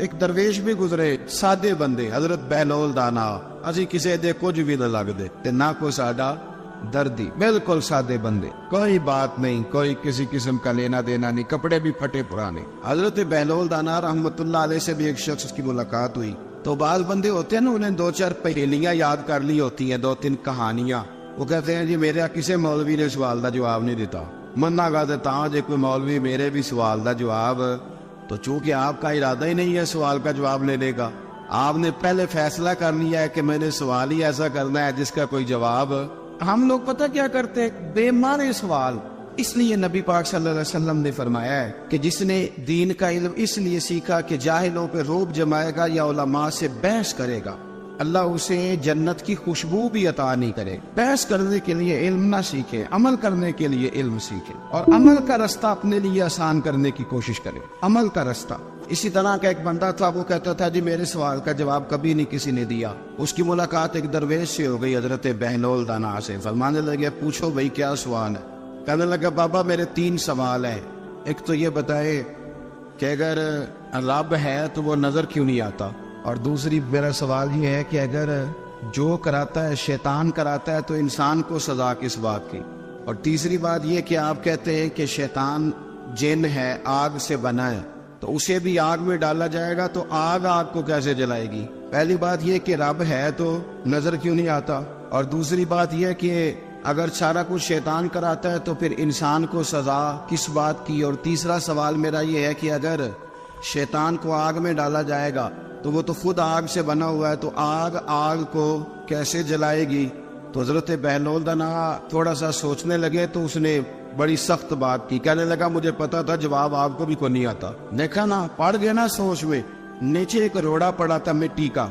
ایک درویش بھی گزرے، سادے بندے، حضرت بہلول دانا، اسی کسی دے کچھ بھی نہ لگ دے تے نہ کوئی ساڈا دردی، بالکل سادے بندے، کوئی بات نہیں، کوئی کسی قسم کا لینا دینا نہیں، کپڑے بھی پھٹے پرانے۔ حضرت بہلول دانا رحمت اللہ علیہ سے بھی ایک شخص کی ملاقات ہوئی، تو بعض بندے ہوتے ہیں نا، انہیں 2-4 پہیلیاں یاد کر لی ہوتی ہیں، 2-3 کہانیاں، وہ کہتے ہیں جی میرا کسی مولوی نے سوال دا جواب نہیں دیتا، مننا گا دیتا ہوں جی کوئی مولوی میرے بھی سوال دا جواب، تو چونکہ آپ کا ارادہ ہی نہیں ہے سوال کا جواب لینے کا، آپ نے پہلے فیصلہ کر لیا ہے کہ میں نے سوال ہی ایسا کرنا ہے جس کا کوئی جواب۔ ہم لوگ پتہ کیا کرتے ہیں، بے معنی سوال۔ اس لیے نبی پاک صلی اللہ علیہ وسلم نے فرمایا ہے کہ جس نے دین کا علم اس لیے سیکھا کہ جاہلوں پہ روب جمائے گا یا علماء سے بحث کرے گا، اللہ اسے جنت کی خوشبو بھی عطا نہیں کرے۔ بحث کرنے کے لیے علم نہ سیکھے، عمل کرنے کے لیے علم سیکھے، اور عمل کا رستہ اپنے لیے آسان کرنے کی کوشش کرے، عمل کا رستہ۔ اسی طرح کا ایک بندہ تھا، وہ کہتا تھا جی میرے سوال کا جواب کبھی نہیں کسی نے دیا۔ اس کی ملاقات ایک درویش سے ہو گئی، حضرت بہلول دانا سے۔ فرمانے لگے پوچھو بھائی کیا سوال ہے؟ کہنے لگا بابا میرے 3 سوال ہیں، ایک تو یہ بتائے کہ اگر رب ہے تو وہ نظر کیوں نہیں آتا، اور دوسری میرا سوال یہ ہے کہ اگر جو کراتا ہے شیطان کراتا ہے تو انسان کو سزا کس بات کی، اور تیسری بات یہ کہ آپ کہتے ہیں کہ شیطان جن ہے، آگ سے بنا ہے، تو اسے بھی آگ میں ڈالا جائے گا تو آگ کو کیسے جلائے گی؟ پہلی بات یہ کہ رب ہے تو نظر کیوں نہیں آتا، اور دوسری بات یہ کہ اگر سارا کچھ شیطان کراتا ہے تو پھر انسان کو سزا کس بات کی، اور تیسرا سوال میرا یہ ہے کہ اگر شیطان کو آگ میں ڈالا جائے گا تو وہ تو خود آگ سے بنا ہوا ہے، تو آگ کو کیسے جلائے گی؟ تو حضرت بہلول دانا تھوڑا سا سوچنے لگے تو اس نے بڑی سخت بات کی، کہنے لگا مجھے پتا تھا جواب آپ کو بھی کو نہیں آتا، دیکھا نا پڑ گیا نا سوچ میں۔ نیچے ایک روڑا پڑا تھا مٹی کا،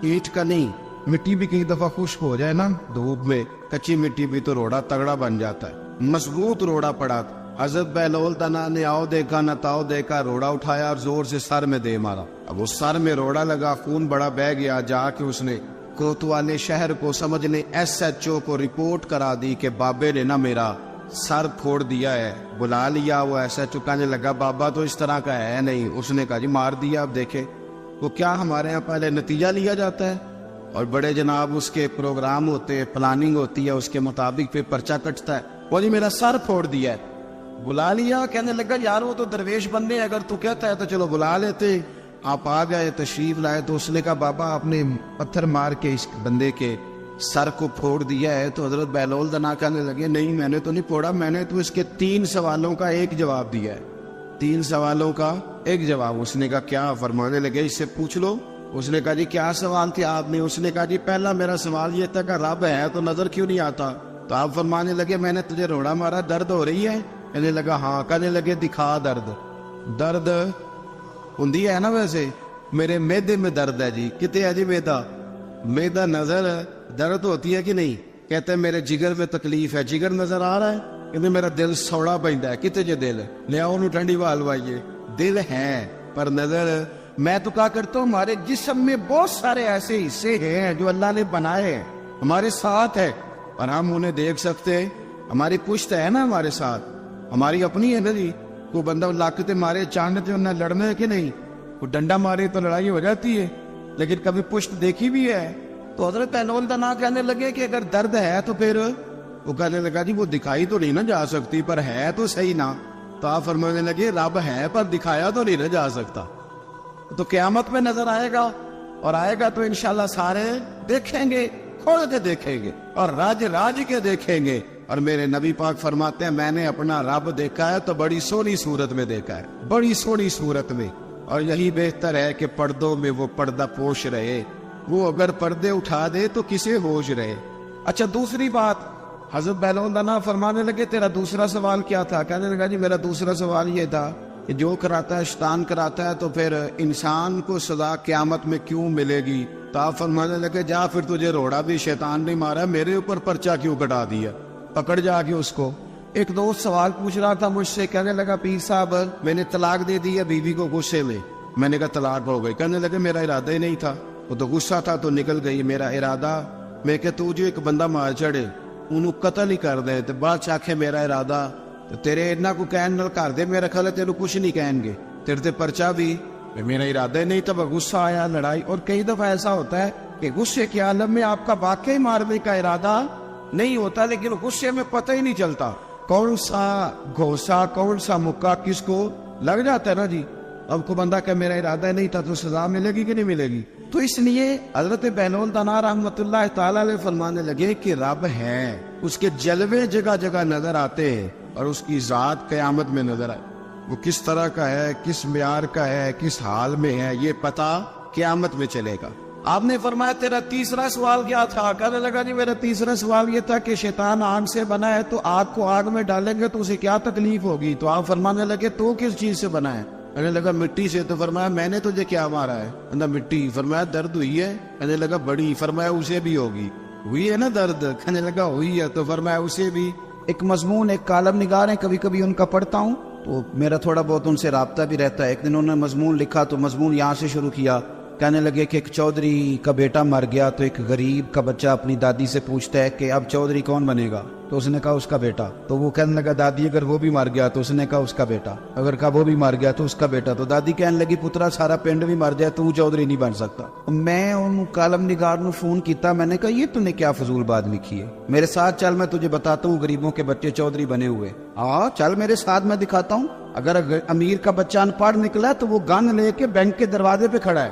اینٹ کا نہیں، مٹی بھی کئی دفعہ خشک ہو جائے نا دھوپ میں، کچی مٹی بھی تو روڑا تگڑا بن جاتا ہے، مضبوط روڑا پڑا تھا۔ حضرت بہلول دانا نے آؤ دیکھا نہ تاؤ دیکھا، روڑا اٹھایا اور زور سے سر میں دے مارا، اب وہ سر میں روڑا لگا، خون بڑا بہہ گیا، جا کے اس نے کوتوالے شہر کو سمجھنے SHO کو رپورٹ کرا دی کہ بابے نے نا میرا سر پھوڑ دیا ہے۔ بلا لیا، وہ SHO کہنے لگا بابا تو اس طرح کا ہے نہیں، اس نے کہا جی مار دیا۔ اب دیکھے وہ کیا ہمارے ہاں پہلے نتیجہ لیا جاتا ہے، اور بڑے جناب اس کے پروگرام ہوتے ہیں، پلاننگ ہوتی ہے، اس کے مطابق پھر پرچہ کٹتا ہے، وہ جی میرا سر پھوڑ دیا ہے۔ بلا لیا، کہنے لگا یار وہ تو درویش بندے، اگر تو کہتا ہے تو چلو بلا لیتے۔ آپ آ گئے، تشریف لائے، تو اس نے کہا بابا آپ نے پتھر مار کے اس بندے کے سر کو پھوڑ دیا ہے۔ تو حضرت بہلول دانا کہنے لگے نہیں میں نے تو نہیں پھوڑا، میں نے تو اس کے 3 سوالوں کا ایک جواب دیا ہے، 3 سوالوں کا ایک جواب۔ اس نے کہا کیا؟ فرمانے لگے اس سے پوچھ لو۔ اس نے کہا جی کیا سوال تھے آپ نے؟ اس نے کہا جی پہلا میرا سوال یہ تھا کہ رب ہے تو نظر کیوں نہیں آتا؟ تو آپ فرمانے لگے میں نے تجھے روڑا مارا، درد ہو رہی ہے؟ کہنے لگا ہاں۔ کہنے لگے دکھا درد ہندی ہے نا، ویسے میرے میدے میں درد ہے جی۔ کتے ہے جی میدا نظر درد ہوتی ہے کہ نہیں؟ کہتے ہیں میرے جگر میں تکلیف ہے، جگر نظر آ رہا ہے؟ کہتے میرا دل سوڑا پیندا ہے، کتے جے دل لے آؤ انہوں ٹھنڈی وال وائیے، دل ہے پر نظر۔ میں تو کہا کرتا ہوں ہمارے جسم میں بہت سارے ایسے حصے ہیں جو اللہ نے بنائے ہیں، ہمارے ساتھ ہے اور ہم انہیں دیکھ سکتے، ہماری پشت ہے نا ہمارے ساتھ، ہماری اپنی ہے نا جی۔ کوئی بندہ لاکتے مارے چاندتے انہیں لڑنا ہے کہ نہیں؟ کوئی ڈنڈا مارے تو لڑائی ہو جاتی ہے، لیکن کبھی پشت دیکھی بھی ہے؟ تو حضرت بہلول دانا کہنے لگے کہ اگر درد ہے تو پھر وہ کہنے لگا جی وہ دکھائی تو نہیں نہ جا سکتی پر ہے تو صحیح نا۔ تو آپ فرمانے لگے رب ہے پر دکھایا تو نہیں نہ جا سکتا، تو قیامت میں نظر آئے گا، اور آئے گا تو انشاءاللہ سارے دیکھیں گے، کھول کے دیکھیں گے اور راج کے دیکھیں گے۔ اور میرے نبی پاک فرماتے ہیں میں نے اپنا رب دیکھا ہے تو بڑی سونی صورت میں دیکھا ہے، بڑی سونی صورت میں، اور یہی بہتر ہے کہ پردوں میں وہ پردہ پوش رہے، وہ اگر پردے اٹھا دے تو کسے ہوش رہے۔ اچھا دوسری بات، حضرت بہلول دانا فرمانے لگے تیرا دوسرا سوال کیا تھا؟ کہنے لگا جی میرا دوسرا سوال یہ تھا کہ جو کراتا ہے شیطان کراتا ہے تو پھر انسان کو سزا قیامت میں کیوں ملے گی؟ تو آپ فرمانے لگے جا پھر تجھے روڑا بھی شیطان نہیں مارا، میرے اوپر پرچہ کیوں کٹا دیا؟ پکڑ جا کے اس کو۔ ایک دوست سوال پوچھ رہا تھا مجھ سے، کہنے لگا پیر صاحب میں نے طلاق دے دی ہے بیوی کو غصے میں۔ میں نے کہا طلاق ہو گئی؟ کہنے لگے میرا ارادہ ہی نہیں تھا، وہ تو غصہ تھا تو نکل گئی، میرا ارادہ میں کہ تو جو ایک بندہ مار چڑھے انہوں قتل ہی کر دے تو بعد چاکھے میرا ارادہ تو تیرے اتنا کو کہن نال کر دے، میرا خیال ہے تیرے کچھ نہیں کہیں گے، تیرے تے پرچہ بھی میرا ارادہ نہیں تھا، غصہ آیا، لڑائی. اور کئی دفعہ ایسا ہوتا ہے کہ غصے کے عالم میں آپ کا واقعی مارنے کا ارادہ نہیں ہوتا، لیکن غصے میں پتہ ہی نہیں چلتا کون سا گھوسا کون سا مکہ کس کو لگ جاتا ہے نا جی. اب کو بندہ کہ میرا ارادہ نہیں تھا تو سزا ملے گی کہ نہیں ملے گی؟ تو اس لیے حضرت بہلول دانا رحمت اللہ تعالی علیہ فرمانے لگے کہ رب ہے، اس کے جلوے جگہ جگہ نظر آتے ہیں اور اس کی ذات قیامت میں نظر آئے. وہ کس طرح کا ہے، کس معیار کا ہے، کس حال میں ہے، یہ پتہ قیامت میں چلے گا. آپ نے فرمایا تیرا تیسرا سوال کیا تھا؟ کہنے لگا جی میرا تیسرا سوال یہ تھا کہ شیطان آگ سے بنا ہے تو آگ کو آگ میں ڈالیں گے تو اسے کیا تکلیف ہوگی؟ تو آپ فرمانے لگے تو کس چیز سے بنا ہے؟ کہنے لگا مٹی سے. تو فرمایا میں نے تجھے کیا مارا ہے؟ کہنا مٹی. فرمایا درد ہوئی ہے؟ کہنے لگا بڑی. فرمایا اسے بھی ہوگی. ہوئی ہے نا درد؟ کہنے لگا ہوئی ہے. تو فرمایا اسے بھی. ایک مضمون ایک کالم نگار ہیں، کبھی کبھی ان کا پڑھتا ہوں تو میرا تھوڑا بہت ان سے رابطہ بھی رہتا ہے. ایک دن انہوں نے مضمون لکھا تو مضمون یہاں سے شروع کیا. کہنے لگے کہ ایک چودھری کا بیٹا مر گیا تو ایک غریب کا بچہ اپنی دادی سے پوچھتا ہے کہ اب چودھری کون بنے گا؟ تو اس نے کہا اس کا بیٹا. تو وہ کہنے لگا دادی اگر وہ بھی مر گیا؟ تو اس نے کہا اس کا بیٹا. اگر کہا وہ بھی مر گیا تو اس کا بیٹا. تو دادی کہنے لگی پترا سارا پنڈ بھی مر جائے تو چودھری نہیں بن سکتا. میں ان کالم نگار نے فون کیتا، میں نے کہا یہ تو نے کیا فضول بات لکھی ہے، میرے ساتھ چل میں تجھے بتاتا ہوں غریبوں کے بچے چودھری بنے ہوئے. ہاں چل میرے ساتھ میں دکھاتا ہوں. اگر امیر کا بچہ ان پڑھ نکلا تو وہ گن لے کے بینک کے دروازے پہ کھڑا ہے،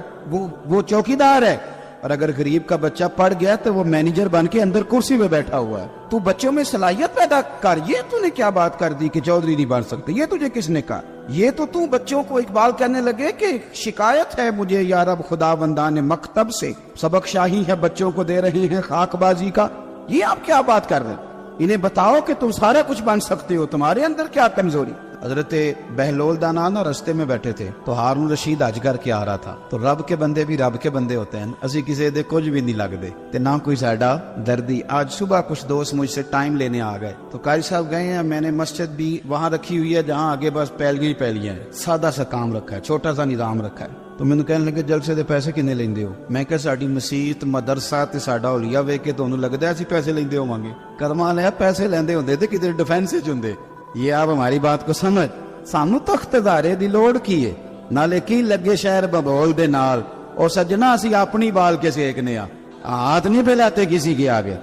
وہ چوکیدار ہے. اور اگر غریب کا بچہ پڑھ گیا تو وہ مینیجر بن کے اندر کرسی پہ بیٹھا ہوا ہے. تو بچوں میں صلاحیت پیدا کر. یہ تو نے کیا بات کر دی کہ چودھری نہیں بن سکتے؟ یہ تجھے کس نے کہا؟ یہ تو بچوں کو اقبال کہنے لگے کہ شکایت ہے مجھے یا رب خدا بندان مکتب سے، سبق شاہی ہے بچوں کو دے رہے ہیں خاک بازی کا. یہ آپ کیا بات کر رہے ہیں؟ انہیں بتاؤ کہ تم سارا کچھ بن سکتے ہو، تمہارے اندر کیا کمزوری؟ حضرت بہلول دانا رستے میں بیٹھے تھے تو ہارون رشید حج کر کے آ رہا تھا. تو رب کے بندے بھی رب کے بندے ہوتے ہیں، اسی کسی دے کچھ بھی نہیں لگتے تے نہ کوئی ساڈا دردی. آج صبح کچھ دوست مجھ سے ٹائم لینے آ گئے تو قاری صاحب گئے ہیں. میں نے مسجد بھی وہاں رکھی ہوئی ہے جہاں آگے بس پیلیاں ہیں، سادہ سا کام رکھا ہے، چھوٹا سا نظام رکھا ہے. تو مینوں کہنے لگے جلسے دے پیسے کنے لیندے ہو؟ میں کہ ساڈی مسجد مدرسہ تے ساڈا اولیاء ویکھ کے تانوں لگدا اسی پیسے لیندے ہوواਂਗੇ. کرما لیا پیسے لیندے ہوندے تے کدھر ڈیفینس وچ ہوندے. یہ آپ ہماری بات کو سمجھ. سانو تخت دارے دی لوڑ کی ہے، نالے کی لگے شہر ببول دے نال. اور سجنا اسی اپنی بال کے سیکنے ہاتھ نہیں پھیلاتے کسی کے آگے.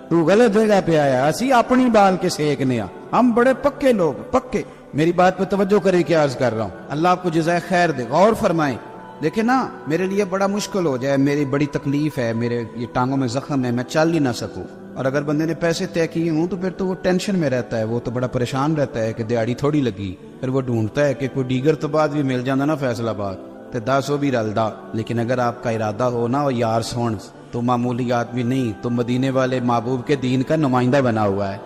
تو غلط جگہ پہ آیا، اسی اپنی بال کے سیکنے. ہم بڑے پکے لوگ، پکے. میری بات پہ توجہ کریں کہ عرض کر رہا ہوں. اللہ آپ کو جزائے خیر دے. غور فرمائیں. دیکھیں نا میرے لیے بڑا مشکل ہو جائے، میری بڑی تکلیف ہے، میرے یہ ٹانگوں میں زخم ہے، میں چل ہی نہ سکوں. اور اگر بندے نے پیسے طے کیے ہوں تو پھر تو وہ ٹینشن میں رہتا ہے، وہ تو بڑا پریشان رہتا ہے کہ دیہڑی تھوڑی لگی. پھر وہ ڈھونڈتا ہے کہ کوئی دیگر تو بعد بھی مل جانا نا فیصل آباد تے 10 بھی رلدا. لیکن اگر آپ کا ارادہ ہو نا اور یار سون تو معمولی آدمی نہیں، تو مدینے والے محبوب کے دین کا نمائندہ بنا ہوا ہے.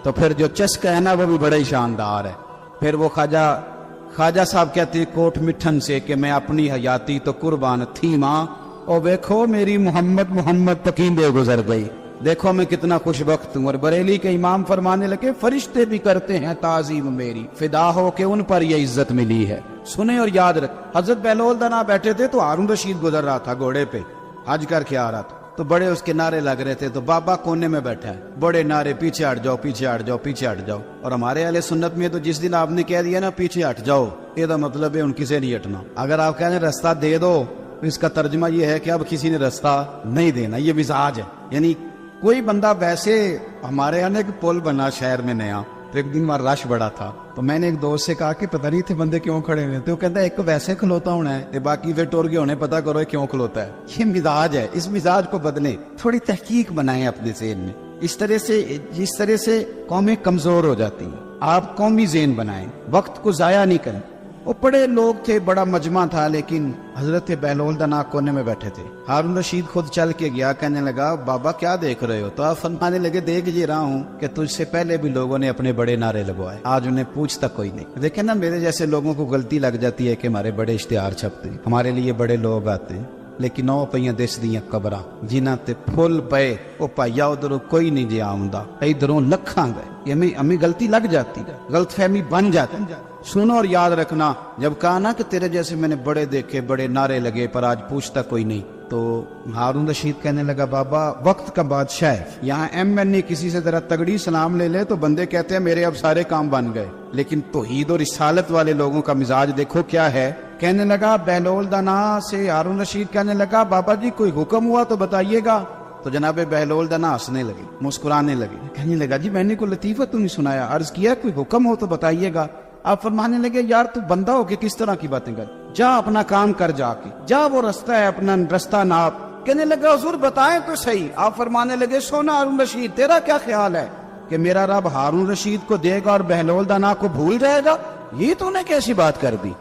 تو پھر جو چسکا ہے نا وہ بھی بڑا ہی شاندار ہے. پھر وہ خواجہ صاحب کہتے ہیں کوٹ مٹھن سے کہ میں اپنی حیاتی تو قربان تھی ماں، اور دیکھو میری محمد تکیندے گزر گئی. دیکھو میں کتنا خوش بخت ہوں. اور بریلی کے امام فرمانے لگے فرشتے بھی کرتے ہیں تعظیم میری، فدا ہو کہ ان پر یہ عزت ملی ہے. سنیں اور یاد رکھ. حضرت بہلول دانا بیٹھے تھے تو ہارون رشید گزر رہا تھا گھوڑے پہ، حج کر کے آ رہا تھا. تو بڑے اس کے نعرے لگ رہے تھے. تو بابا کونے میں بیٹھا ہے، بڑے نعرے پیچھے ہٹ جاؤ پیچھے ہٹ جاؤ پیچھے ہٹ جاؤ. اور ہمارے اہل سنت میں تو جس دن آپ نے کہہ دیا نا پیچھے ہٹ جاؤ، یہ دا مطلب ہے ان کسی نہیں ہٹنا. اگر آپ کہہ رہے ہیں رستہ دے دو، اس کا ترجمہ یہ ہے کہ اب کسی نے رستہ نہیں دینا. یہ مزاج ہے. یعنی کوئی بندہ ویسے ہمارے یہاں ایک پل بنا شہر میں نیا، تو ایک دن وہاں رش بڑا تھا. تو میں نے ایک دوست سے کہا کہ پتہ نہیں تھے بندے کیوں کھڑے ہوئے. تو وہ کہتا ہے ایک ویسے کھلوتا ہونا ہے، باقی پھر ٹور کے ہونے پتہ کرو کیوں کھلوتا ہے. یہ مزاج ہے. اس مزاج کو بدلیں، تھوڑی تحقیق بنائیں اپنے ذہن میں. جس طرح سے قومیں کمزور ہو جاتی ہیں، آپ قومی ذہن بنائیں، وقت کو ضائع نہیں کریں. وہ بڑے لوگ تھے، بڑا مجمع تھا، لیکن حضرت بہلول دانا کونے میں بیٹھے تھے. ہارون رشید خود چل کے گیا، کہنے لگا بابا کیا دیکھ رہے ہو؟ تو آپ فرمانے لگے دیکھ یہ رہا ہوں کہ تجھ سے پہلے بھی لوگوں نے اپنے بڑے نعرے لگوائے، آج انہیں پوچھتا کوئی نہیں. دیکھیں نا میرے جیسے لوگوں کو غلطی لگ جاتی ہے کہ ہمارے بڑے اشتہار چھپتے ہیں، ہمارے لیے بڑے لوگ آتے ہیں، لیکن او پئیاں دس دیاں قبراں جنہاں تے پھل پئے او پایا ادھروں کوئی نہیں جی آمدا، ادھروں لکھاں گئے. ہمیں غلطی لگ جاتی ہے، غلط فہمی بن جاتی ہے. سنو اور یاد رکھنا، جب کہا نا کہ تیرے جیسے میں نے بڑے دیکھے، بڑے نعرے لگے، پر آج پوچھتا کوئی نہیں. تو ہارون رشید کہنے لگا بابا وقت کا بادشاہ ہے، یہاں MNA کسی سے ذرا تگڑی سلام لے لے تو بندے کہتے ہیں میرے اب سارے کام بن گئے. لیکن توحید اور رسالت والے لوگوں کا مزاج دیکھو کیا ہے. کہنے لگا بہلول دانا سے ہارون رشید کہنے لگا بابا جی کوئی حکم ہوا تو بتائیے گا. تو جناب بہلول دانا ہنسنے لگے, مسکرانے لگے, کہنے لگا جی میں نے کوئی لطیفہ تو نہیں سنایا, عرض کیا کوئی حکم ہو تو بتائیے گا. آپ فرمانے لگے یار تو بندہ ہو کے کس طرح کی باتیں کر, جا اپنا کام کر, جا کے جا وہ رستہ ہے اپنا رستہ ناپ. کہنے لگا حضور بتائیں تو صحیح. آپ فرمانے لگے سونا ہارون رشید تیرا کیا خیال ہے کہ میرا رب ہارون رشید کو دے گا اور بہلول دانا کو بھول جائے گا؟ یہ تو نے کیسی بات کر دی,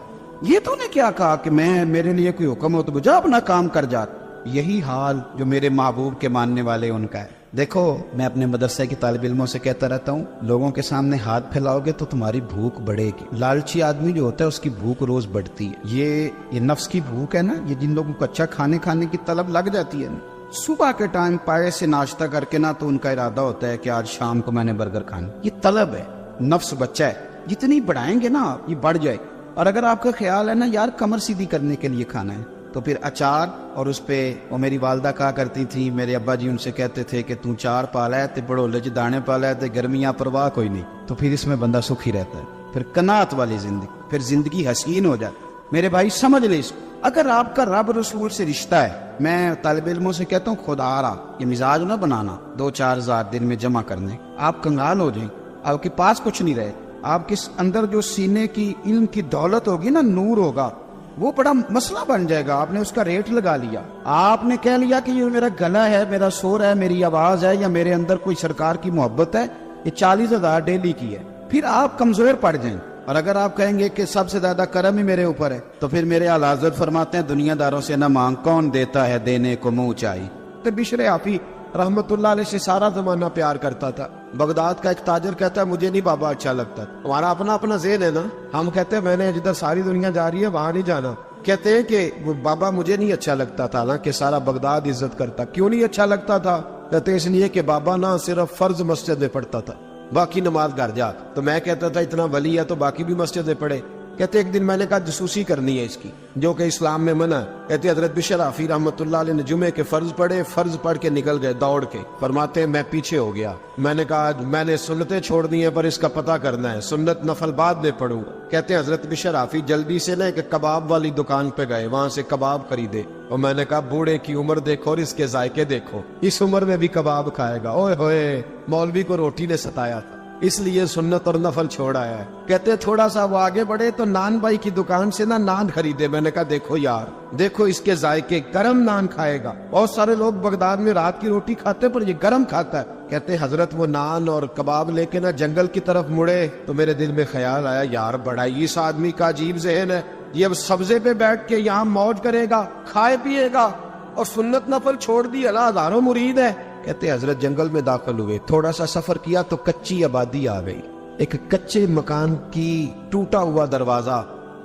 یہ تو نے کیا کہا کہ میں میرے لیے کوئی حکم ہو تو جا اپنا کام کر جا. یہی حال جو میرے محبوب کے ماننے والے ان کا ہے. دیکھو میں اپنے مدرسے کے طالب علموں سے کہتا رہتا ہوں, لوگوں کے سامنے ہاتھ پھیلاؤ گے تو تمہاری بھوک بڑھے گی. لالچی آدمی جو ہوتا ہے اس کی بھوک روز بڑھتی ہے. یہ نفس کی بھوک ہے نا, یہ جن لوگوں کو اچھا کھانے کی طلب لگ جاتی ہے نا, صبح کے ٹائم پائے سے ناشتہ کر کے نا تو ان کا ارادہ ہوتا ہے کہ آج شام کو میں نے برگر کھانا. یہ طلب ہے, نفس بچہ ہے, جتنی بڑھائیں گے نا یہ بڑھ جائے. اور اگر آپ کا خیال ہے نا یار کمر سیدھی کرنے کے لیے کھانا ہے تو پھر اچار اور اس پہ, وہ میری والدہ کہا کرتی تھی, میرے ابا جی ان سے کہتے تھے کہ تو چار پالا ہے تے بڑولے چ دانے پالا ہے تے گرمیاں پرواہ کوئی نہیں. تو پھر اس میں بندہ سکھی رہتا ہے, پھر قناعت والی زندگی, پھر زندگی حسین ہو جاتی. میرے بھائی سمجھ لے اس کو, اگر آپ کا رب رسول سے رشتہ ہے, میں طالب علموں سے کہتا ہوں خدا رہا یہ مزاج نہ بنانا 2-4 ہزار دن میں جمع کرنے, آپ کنگال ہو جائیں, آپ کے پاس کچھ نہیں رہے. آپ کے اندر جو سینے کی علم کی دولت ہوگی نا, نور ہوگا, وہ بڑا مسئلہ بن جائے گا. آپ نے اس کا ریٹ لگا لیا, آپ نے کہہ لیا کہ یہ میرا گلا ہے, میرا سور ہے, میری آواز ہے, یا میرے اندر کوئی سرکار کی محبت ہے, یہ 40,000 ڈیلی کی ہے. پھر آپ کمزور پڑ جائیں. اور اگر آپ کہیں گے کہ سب سے زیادہ کرم ہی میرے اوپر ہے, تو پھر میرے اعلی حضرت فرماتے ہیں دنیا داروں سے نہ مانگ, کون دیتا ہے دینے کو منہ چاہیے. تو بشر حافی رحمت اللہ علیہ سے سارا زمانہ پیار کرتا تھا. بغداد کا ایک تاجر کہتا ہے مجھے نہیں بابا اچھا لگتا. ہمارا اپنا ذہن ہے نا, ہم کہتے ہیں میں نے جدھر ساری دنیا جا رہی ہے وہاں نہیں جانا. کہتے ہیں کہ بابا مجھے نہیں اچھا لگتا تھا نا کہ سارا بغداد عزت کرتا. کیوں نہیں اچھا لگتا تھا؟ کہتے اس لیے کہ بابا نا صرف فرض مسجد میں پڑھتا تھا, باقی نماز گھر جا. تو میں کہتا تھا اتنا ولی ہے تو باقی بھی مسجد میں پڑھے. کہتے ایک دن میں نے کہا جسوسی کرنی ہے اس کی, جو کہ اسلام میں منع ہے. کہتے حضرت بشر حافی رحمت اللہ علیہ نے جمعے کے فرض پڑھے, فرض پڑھ کے نکل گئے دوڑ کے. فرماتے ہیں میں پیچھے ہو گیا, میں نے کہا میں نے سنتیں چھوڑ دی ہیں پر اس کا پتہ کرنا ہے, سنت نفل بعد میں پڑھوں. کہتے ہیں حضرت بشر حافی جلدی سے نا ایک کباب والی دکان پہ گئے, وہاں سے کباب خریدے. اور میں نے کہا بوڑھے کی عمر دیکھو اور اس کے ذائقے دیکھو, اس عمر میں بھی کباب کھائے گا. اوئے ہوئے, مولوی کو روٹی نے ستایا تھا اس لیے سنت اور نفل چھوڑ آیا ہے. کہتے تھوڑا سا وہ آگے بڑھے تو نان بھائی کی دکان سے نا نان خریدے. میں نے کہا دیکھو یار, دیکھو اس کے ذائقے, گرم نان کھائے گا. بہت سارے لوگ بغداد میں رات کی روٹی کھاتے پر یہ گرم کھاتا ہے. کہتے حضرت وہ نان اور کباب لے کے نا جنگل کی طرف مڑے تو میرے دل میں خیال آیا یار بڑا ہی اس آدمی کا عجیب ذہن ہے, یہ اب سبزے پہ بیٹھ کے یہاں موج کرے گا, کھائے پیے گا, اور سنت نفل چھوڑ دی, اللہ ہزاروں مرید ہے. کہتے حضرت جنگل میں داخل ہوئے, تھوڑا سا سفر کیا تو کچی آبادی آ گئی. ایک کچے مکان کی ٹوٹا ہوا دروازہ,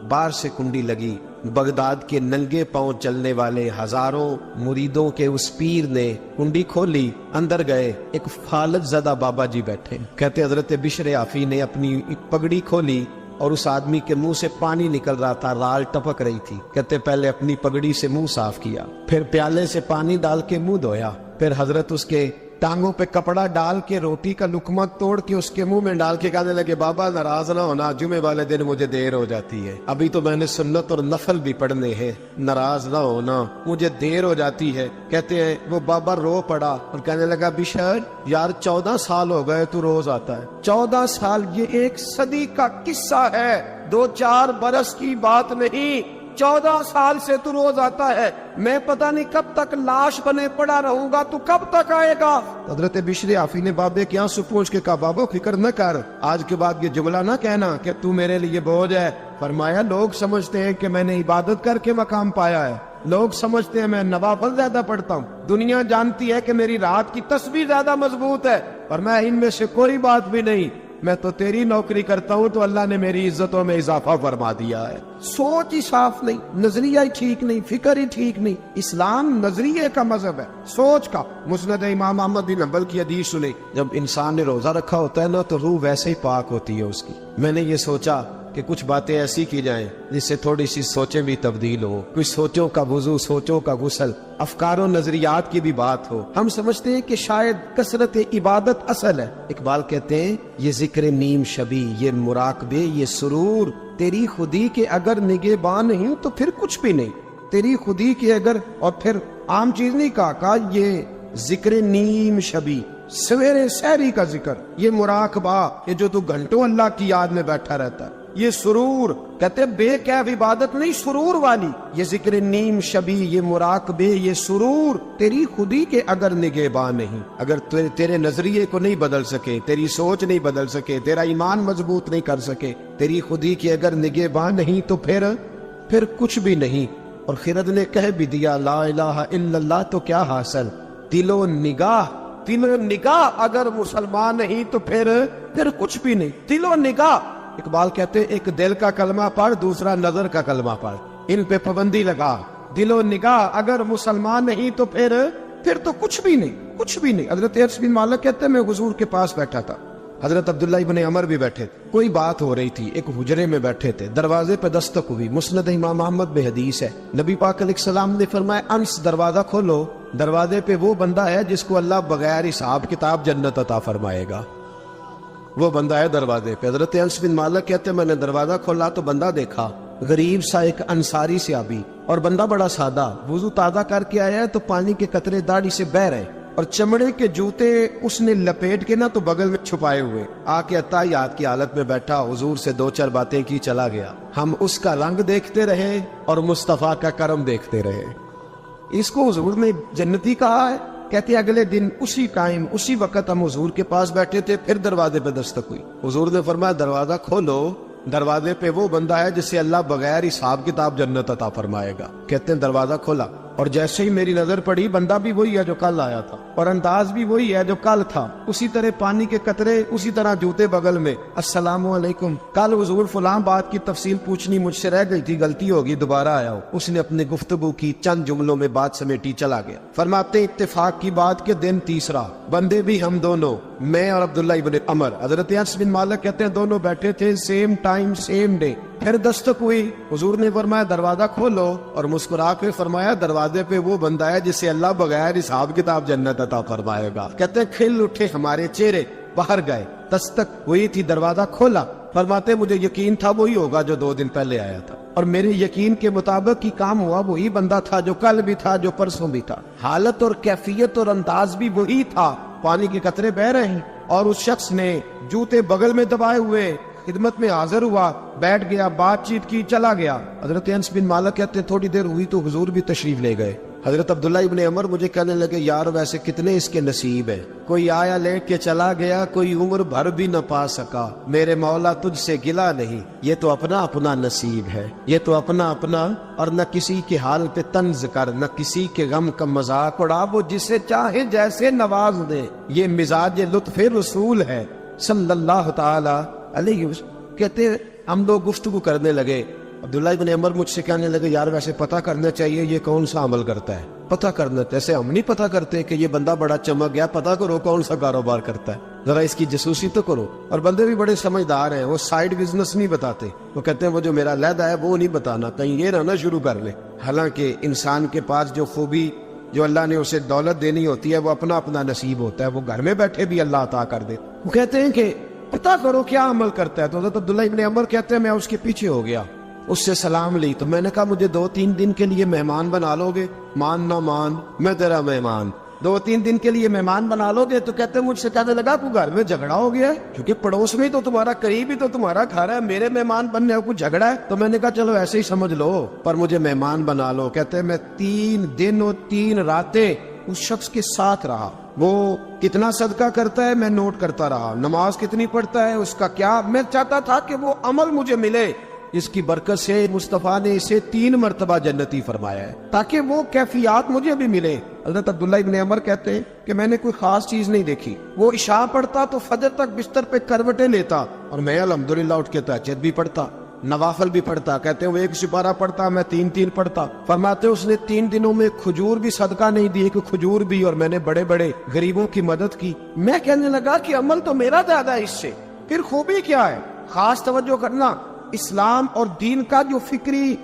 باہر سے کنڈی لگی. بغداد کے ننگے پاؤں چلنے والے ہزاروں مریدوں کے اس پیر نے کنڈی کھولی, اندر گئے. ایک فالج زدہ بابا جی بیٹھے. کہتے حضرت بشر حافی نے اپنی پگڑی کھولی اور اس آدمی کے منہ سے پانی نکل رہا تھا, رال ٹپک رہی تھی. کہتے پہلے اپنی پگڑی سے منہ صاف کیا, پھر پیالے سے پانی ڈال کے منہ دھویا, پھر حضرت اس کے ٹانگوں پہ کپڑا ڈال کے روٹی کا لقمہ توڑ کے اس کے منہ میں ڈال کے کہنے لگے بابا ناراض نہ ہونا, جمعے والے دن مجھے دیر ہو جاتی ہے, ابھی تو میں نے سنت اور نفل بھی پڑھنے ہیں, ناراض نہ ہونا مجھے دیر ہو جاتی ہے. کہتے ہیں وہ بابا رو پڑا اور کہنے لگا بشر یار 14 سال ہو گئے تو روز آتا ہے. 14 سال یہ 1 صدی کا قصہ ہے, 2-4 برس کی بات نہیں. 14 سال سے تو روز آتا ہے. میں پتہ نہیں کب تک لاش بنے پڑا رہوں گا, تو کب تک آئے گا؟ حضرت بشر حافی نے بابے کے آنسو پوچھ کے کہا بابو فکر نہ کر, آج کے بعد یہ جملہ نہ کہنا کہ تو میرے لیے بوجھ ہے. فرمایا لوگ سمجھتے ہیں کہ میں نے عبادت کر کے مقام پایا ہے, لوگ سمجھتے ہیں میں نوافل زیادہ پڑھتا ہوں, دنیا جانتی ہے کہ میری رات کی تسبیح زیادہ مضبوط ہے, اور میں ان میں سے کوئی بات بھی نہیں. میں تو تیری نوکری کرتا ہوں تو اللہ نے میری عزتوں میں اضافہ فرما دیا ہے. سوچ ہی صاف نہیں, نظریہ ہی ٹھیک نہیں, فکر ہی ٹھیک نہیں. اسلام نظریے کا مذہب ہے, سوچ کا. مسند امام احمد بن حنبل کی حدیث سنی, جب انسان نے روزہ رکھا ہوتا ہے نا تو روح ویسے ہی پاک ہوتی ہے اس کی. میں نے یہ سوچا کہ کچھ باتیں ایسی کی جائیں جس سے تھوڑی سی سوچیں بھی تبدیل ہو, کچھ سوچوں کا وضو, سوچوں کا غسل, افکار و نظریات کی بھی بات ہو. ہم سمجھتے ہیں کہ شاید کثرت عبادت اصل ہے. اقبال کہتے ہیں یہ ذکر نیم شبی, یہ مراقبے, یہ سرور, تیری خودی کے اگر نگہباں نہیں تو پھر کچھ بھی نہیں، تیری خودی کے اگر، اور پھر عام چیز نہیں کہا یہ ذکر نیم شبی، سویرے سحری کا ذکر، یہ مراقبہ، یہ جو تو گھنٹوں اللہ کی یاد میں بیٹھا رہتا ہے، یہ سرور، کہتے بے کیف عبادت نہیں، سرور والی، یہ ذکر نیم شبی، یہ مراقبے، یہ سرور، تیری خودی کے اگر نگہباں نہیں، اگر تیرے نظریے کو نہیں بدل سکے، تیری سوچ نہیں بدل سکے، تیرا ایمان مضبوط نہیں کر سکے، تیری خودی کے اگر نگہباں نہیں تو پھر کچھ بھی نہیں۔ اور خرد نے کہہ بھی دیا لا الہ الا اللہ تو کیا حاصل، دل و نگاہ اگر مسلمان نہیں تو پھر کچھ بھی نہیں، دل و نگاہ۔ اقبال کہتے ایک دل کا کلمہ پڑھ، دوسرا نظر کا کلمہ پڑھ، ان پہ پابندی لگا، دل و نگاہ اگر مسلمان نہیں تو پھر تو کچھ بھی نہیں۔ حضرت انس بن مالک کہتے میں حضور کے پاس بیٹھا تھا، حضرت عبداللہ ابن عمر بھی بیٹھے تھے، کوئی بات ہو رہی تھی، ایک حجرے میں بیٹھے تھے، دروازے پہ دستک ہوئی، مسند امام احمد میں حدیث ہے، نبی پاک علیہ السلام نے فرمایا انس دروازہ کھولو، دروازے پہ وہ بندہ ہے جس کو اللہ بغیر حساب کتاب جنت عطا فرمائے گا، وہ بندہ ہے دروازے پہ۔ حضرت انس بن مالک کہتے میں نے دروازہ کھولا تو بندہ دیکھا، غریب سا ایک انصاری صحابی، اور بندہ بڑا سادہ، وضو تازہ کر کے آیا ہے تو پانی کے قطرے داڑھی سے بہ رہے، اور چمڑے کے جوتے اس نے لپیٹ کے تو بغل میں چھپائے ہوئے، آ کے عطائیات کی حالت میں بیٹھا، حضور سے دو چار باتیں کی، چلا گیا۔ ہم اس کا رنگ دیکھتے رہے اور مصطفیٰ کا کرم دیکھتے رہے۔ اس کو حضور نے جنتی کہا ہے۔ کہتے اگلے دن اسی ٹائم اسی وقت ہم حضور کے پاس بیٹھے تھے، پھر دروازے پہ دستک ہوئی، حضور نے فرمایا دروازہ کھولو، دروازے پہ وہ بندہ ہے جسے اللہ بغیر حساب کتاب جنت عطا فرمائے گا۔ کہتے ہیں دروازہ کھولا، اور جیسے ہی میری نظر پڑی، بندہ بھی وہی ہے جو کل آیا تھا، اور انداز بھی وہی ہے جو کل تھا، اسی طرح پانی کے قطرے، اسی طرح جوتے بغل میں، السلام علیکم، کل حضور فلاں بات کی تفصیل پوچھنی مجھ سے رہ گئی تھی، غلطی ہوگی، دوبارہ آیا ہو۔ اس نے اپنی گفتگو کی، چند جملوں میں بات سمیٹی، چلا گیا۔ فرماتے اتفاق کی بات کہ دن تیسرا، بندے بھی ہم دونوں، میں اور عبداللہ ابن عمر، حضرت انس بن مالک کہتے ہیں دونوں بیٹھے تھے، سیم ٹائم سیم ڈے۔ پھر دستک ہوئی، حضور نے فرمایا دروازہ کھولو، اور مسکرا کے فرمایا دروازے پہ وہ بندہ ہے جسے اللہ بغیر حساب کتاب جنت عطا فرمائے گا۔ کہتے ہیں کھل اٹھے ہمارے چہرے، باہر گئے، دستک ہوئی تھی، دروازہ کھولا، فرماتے مجھے یقین تھا وہی ہوگا جو 2 دن پہلے آیا تھا، اور میرے یقین کے مطابق ہی کام ہوا، وہی بندہ تھا جو کل بھی تھا، جو پرسوں بھی تھا، حالت اور کیفیت اور انداز بھی وہی تھا، پانی کے قطرے بہ رہے ہیں، اور اس شخص نے جوتے بغل میں دبائے ہوئے خدمت میں حاضر ہوا، بیٹھ گیا، بات چیت کی، چلا گیا۔ حضرت انس بن مالک کہتے ہیں تھوڑی دیر ہوئی تو حضور بھی تشریف لے گئے۔ حضرت عبداللہ ابن عمر مجھے کہنے لگے یار ویسے کتنے اس کے نصیب ہیں، کوئی آیا لیٹ کے چلا گیا، کوئی عمر بھر بھی نہ پا سکا، میرے مولا تجھ سے گلا نہیں، یہ تو اپنا اپنا نصیب ہے، یہ تو اپنا اپنا، اور نہ کسی کے حال پہ طنز کر، نہ کسی کے غم کا مذاق اڑا، وہ جسے چاہے جیسے نواز دے، یہ مزاج لطف رسول ہے صلی اللہ تعالی علیہ وسلم۔ کہتے ہم لوگ گفتگو کرنے لگے، عبداللہ ابن عمر مجھ سے کہنے لگے یار ویسے پتہ کرنا چاہیے یہ کون سا عمل کرتا ہے، پتہ کرنا، جیسے ہم نہیں پتہ کرتے کہ یہ بندہ بڑا چمک گیا، پتہ کرو کون سا کاروبار کرتا ہے، ذرا اس کی جاسوسی تو کرو۔ اور بندے بھی بڑے سمجھدار ہیں، وہ سائیڈ بزنس نہیں بتاتے، وہ کہتے ہیں وہ جو میرا علیحدہ ہے وہ نہیں بتانا، کہیں یہ نہ شروع کر لے۔ حالانکہ انسان کے پاس جو خوبی، جو اللہ نے اسے دولت دینی ہوتی ہے، وہ اپنا اپنا نصیب ہوتا ہے، وہ گھر میں بیٹھے بھی اللہ عطا کر دے۔ وہ کہتے ہیں کہ پتہ کرو کیا عمل کرتا ہے، تو حضرت عبداللہ ابن عمر کہتے ہیں میں اس کے پیچھے ہو گیا، اس سے سلام لی، تو میں نے کہا مجھے 2-3 دن کے لیے مہمان بنا لو گے؟ مان نہ مان، میں تیرا مہمان، 2-3 دن کے لیے مہمان بنا لو گے؟ تو کہتے ہیں مجھ سے کہنے لگا کوئی گھر میں جھگڑا ہو گیا ہے، کیونکہ پڑوس میں تو تمہارا قریب ہی تو تمہارا گھر ہے، میرے مہمان بننے کو کچھ جھگڑا ہے؟ تو میں نے کہا چلو ایسے ہی سمجھ لو، پر مجھے مہمان بنا لو۔ کہتے ہیں میں 3 دن اور 3 راتیں اس شخص کے ساتھ رہا، وہ کتنا صدقہ کرتا ہے میں نوٹ کرتا رہا، نماز کتنی پڑھتا ہے، اس کا کیا، میں چاہتا تھا کہ وہ عمل مجھے ملے، اس کی برکت سے مصطفیٰ نے اسے 3 مرتبہ جنتی فرمایا ہے، تاکہ وہ کیفیات مجھے بھی ملے۔ حضرت عبداللہ ابن عمر کہتے ہیں کہ میں نے کوئی خاص چیز نہیں دیکھی، وہ عشاء پڑھتا تو فجر تک بستر پہ کروٹیں لیتا، اور میں الحمدللہ اٹھ کے تہجد بھی پڑھتا، نوافل بھی پڑھتا۔ کہتے ہیں وہ 1 سپارہ پڑھتا، میں 3 پڑھتا۔ فرماتے اس نے 3 دنوں میں کھجور بھی صدقہ نہیں دی، کہ کھجور بھی، اور میں نے بڑے بڑے غریبوں کی مدد کی۔ میں کہنے لگا کہ عمل تو میرا زیادہ ہے اس سے، پھر خوبی کیا ہے؟ خاص توجہ کرنا، اسلام اور دین کا جو فکری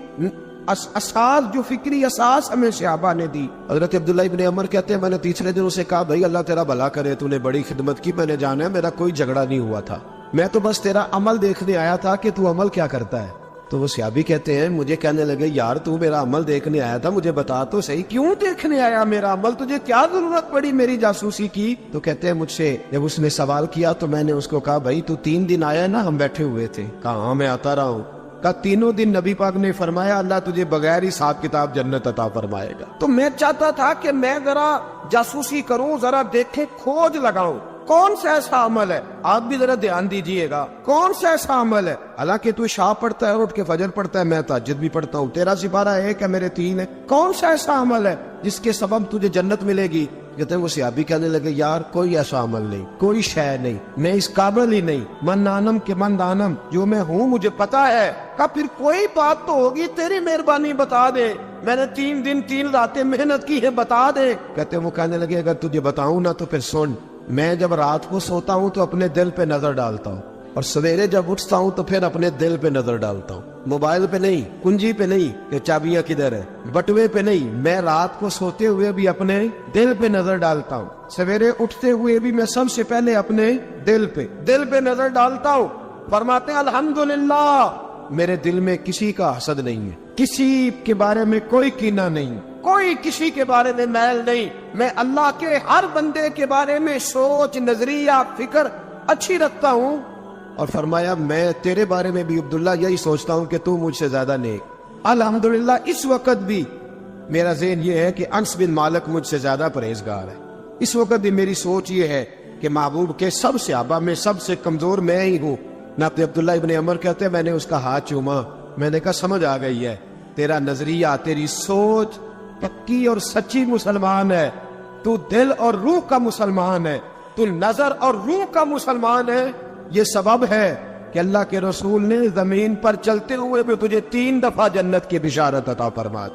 اساس ہمیں صحابہ نے دی۔ حضرت عبداللہ ابن عمر کہتے ہیں میں نے تیسرے دن اسے کہا بھائی اللہ تیرا بھلا کرے، تو نے بڑی خدمت کی، میں نے جانا ہے میرا کوئی جھگڑا نہیں ہوا تھا، میں تو بس تیرا عمل دیکھنے آیا تھا کہ تو عمل کیا کرتا ہے۔ تو وہ صحابی کہتے ہیں مجھے کہنے لگے یار تو میرا عمل دیکھنے آیا تھا, مجھے بتا تو صحیح کیوں دیکھنے آیا میرا عمل, تجھے کیا ضرورت پڑی میری جاسوسی کی؟ تو کہتے ہیں مجھ سے جب اس نے سوال کیا تو میں نے اس کو کہا بھائی تو 3 دن آیا نا, ہم بیٹھے ہوئے تھے. کہا ہاں میں آتا رہا ہوں. کہا 3 دن نبی پاک نے فرمایا اللہ تجھے بغیر ہی حساب کتاب جنت عطا فرمائے گا. تو میں چاہتا تھا کہ میں ذرا جاسوسی کروں, ذرا دیکھیں, کھوج لگاؤں کون سا ایسا عمل ہے. آپ بھی ذرا دھیان دیجئے گا کون سا ایسا عمل ہے. حالانکہ تو عشاء پڑھتا ہے, اٹھ کے فجر پڑھتا ہے, میں تہجد بھی پڑھتا ہوں, تیرا سپارہ 1 ہے میرے 3 ہے. کون سا ایسا عمل ہے جس کے سبب تجھے جنت ملے گی؟ کہتے ہیں وہ صحابی کہنے لگے یار کوئی ایسا عمل نہیں, کوئی شے نہیں, میں اس قابل ہی نہیں. من نانم کے من دانم, جو میں ہوں مجھے پتا ہے. کہا پھر کوئی بات تو ہوگی, تیری مہربانی بتا دے, میں نے 3 دن 3 راتیں محنت کی ہے, بتا دے. کہتے ہیں وہ کہنے لگے اگر تجھے بتاؤں نا تو پھر سن, میں جب رات کو سوتا ہوں تو اپنے دل پہ نظر ڈالتا ہوں, اور سویرے جب اٹھتا ہوں تو پھر اپنے دل پہ نظر ڈالتا ہوں. موبائل پہ نہیں, کنجی پہ نہیں کہ چابیاں کدھر ہے, بٹوے پہ نہیں. میں رات کو سوتے ہوئے بھی اپنے دل پہ نظر ڈالتا ہوں, سویرے اٹھتے ہوئے بھی میں سب سے پہلے اپنے دل پہ نظر ڈالتا ہوں. فرماتے ہیں الحمدللہ میرے دل میں کسی کا حسد نہیں ہے, کسی کے بارے میں کوئی کینہ نہیں, کوئی کسی کے بارے میں میل نہیں. میں اللہ کے ہر بندے کے بارے میں سوچ, نظریہ, فکر اچھی رکھتا ہوں. اور فرمایا میں تیرے بارے میں بھی عبداللہ یہی سوچتا ہوں کہ تو مجھ سے زیادہ نیک. الحمدللہ اس وقت بھی میرا ذہن یہ ہے کہ انس بن مالک مجھ سے زیادہ پرہیزگار ہے. اس وقت بھی میری سوچ یہ ہے کہ محبوب کے سب صحابہ میں سب سے کمزور میں ہی ہوں. نہ عبداللہ ابن عمر کہتے ہیں میں نے اس کا ہاتھ چوما, میں نے کہا سمجھ آ گئی ہے, تیرا نظریہ, تیری سوچ پکی اور سچی مسلمان ہے, تو دل اور روح کا مسلمان ہے, تو نظر اور روح کا مسلمان ہے. یہ سبب ہے کہ اللہ کے رسول نے زمین پر چلتے ہوئے بھی تجھے 3 دفعہ جنت کی بشارت عطا فرمائی.